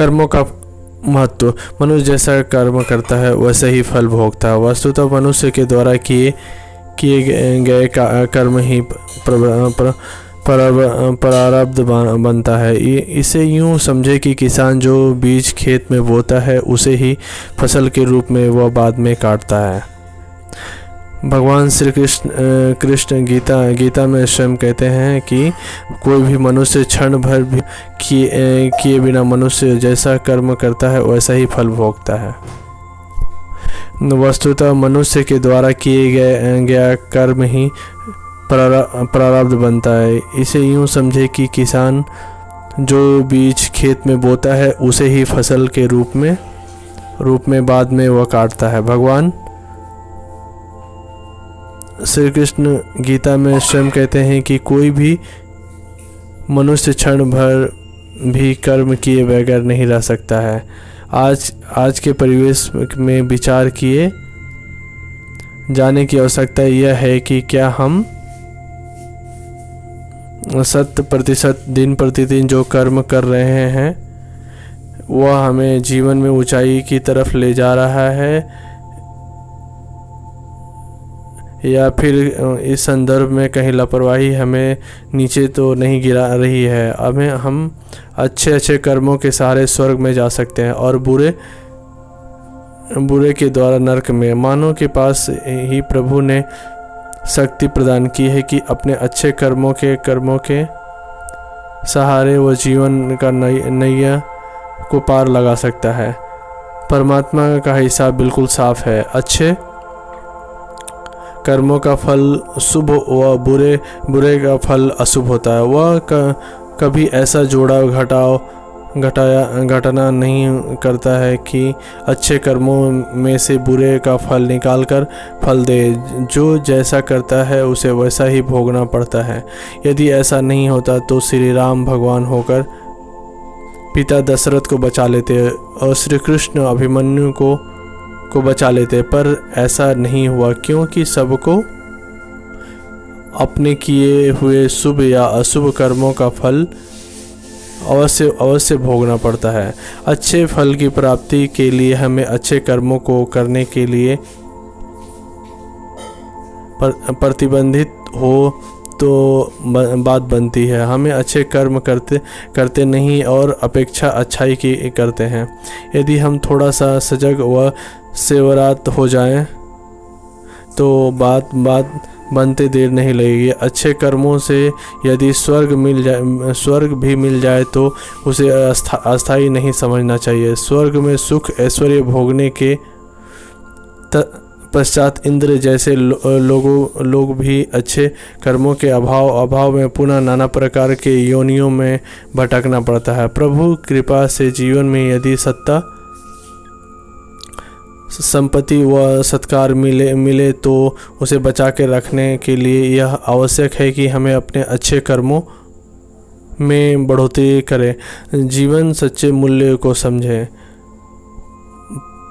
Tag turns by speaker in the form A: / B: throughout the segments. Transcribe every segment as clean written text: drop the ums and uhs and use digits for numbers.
A: कर्मों का महत्व। मनुष्य जैसा कर्म करता है वैसे ही फल भोगता है। वस्तुतः मनुष्य के द्वारा किए किए गए कर्म ही प्रारब्ध बनता है। इसे यूँ समझे कि किसान जो बीज खेत में बोता है उसे ही फसल के रूप में वह बाद में काटता है। भगवान श्री कृष्ण गीता में स्वयं कहते हैं कि कोई भी मनुष्य क्षण भर भी किए बिना मनुष्य जैसा कर्म करता है वैसा ही फल भोगता है। वस्तुतः मनुष्य के द्वारा किए गया कर्म ही प्रारब्ध बनता है। इसे यूँ समझे कि किसान जो बीज खेत में बोता है उसे ही फसल के रूप में बाद में वह काटता है। भगवान श्री कृष्ण गीता में स्वयं कहते हैं कि कोई भी मनुष्य क्षण भर भी कर्म किए बगैर नहीं रह सकता है। आज के परिवेश में विचार किए जाने की आवश्यकता यह है कि क्या हम 100% दिन प्रतिदिन जो कर्म कर रहे हैं वह हमें जीवन में ऊंचाई की तरफ ले जा रहा है या फिर इस संदर्भ में कहीं लापरवाही हमें नीचे तो नहीं गिरा रही है। हम अच्छे कर्मों के सहारे स्वर्ग में जा सकते हैं और बुरे के द्वारा नरक में। मानव के पास ही प्रभु ने शक्ति प्रदान की है कि अपने अच्छे कर्मों के सहारे वो जीवन का नैया को पार लगा सकता है। परमात्मा का हिसाब बिल्कुल साफ है। अच्छे कर्मों का फल शुभ व बुरे का फल अशुभ होता है। वह कभी ऐसा घटना नहीं करता है कि अच्छे कर्मों में से बुरे का फल निकालकर फल दे। जो जैसा करता है उसे वैसा ही भोगना पड़ता है। यदि ऐसा नहीं होता तो श्री राम भगवान होकर पिता दशरथ को बचा लेते और श्री कृष्ण अभिमन्यु को बचा लेते, पर ऐसा नहीं हुआ क्योंकि सबको अपने किए हुए शुभ या अशुभ कर्मों का फल अवश्य भोगना पड़ता है। अच्छे फल की प्राप्ति के लिए हमें अच्छे कर्मों को करने के लिए प्रतिबंधित हो तो बात बनती है। हमें अच्छे कर्म करते नहीं और अपेक्षा अच्छाई की करते हैं। यदि हम थोड़ा सा सजग व सेवरात हो जाएं तो बात बनते देर नहीं लगेगी। अच्छे कर्मों से यदि स्वर्ग भी मिल जाए तो उसे अस्थायी नहीं समझना चाहिए। स्वर्ग में सुख ऐश्वर्य भोगने के पश्चात इंद्र जैसे लोग भी अच्छे कर्मों के अभाव में पुनः नाना प्रकार के योनियों में भटकना पड़ता है। प्रभु कृपा से जीवन में यदि सत्ता संपत्ति व सत्कार मिले तो उसे बचा के रखने के लिए यह आवश्यक है कि हमें अपने अच्छे कर्मों में बढ़ोतरी करें। जीवन सच्चे मूल्य को समझें।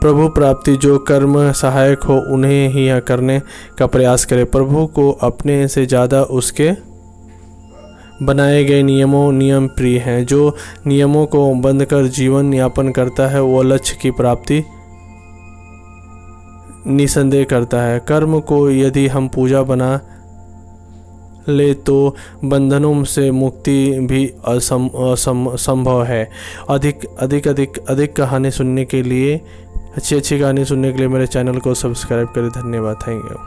A: प्रभु प्राप्ति जो कर्म सहायक हो उन्हें ही करने का प्रयास करें। प्रभु को अपने से ज़्यादा उसके बनाए गए नियम प्रिय हैं। जो नियमों को बंद कर जीवन यापन करता है वो लक्ष्य की प्राप्ति निसंदेह करता है। कर्म को यदि हम पूजा बना ले तो बंधनों से मुक्ति भी असंभव है। अधिक कहानी सुनने के लिए अच्छी कहानी सुनने के लिए मेरे चैनल को सब्सक्राइब करें। धन्यवाद। Thank you.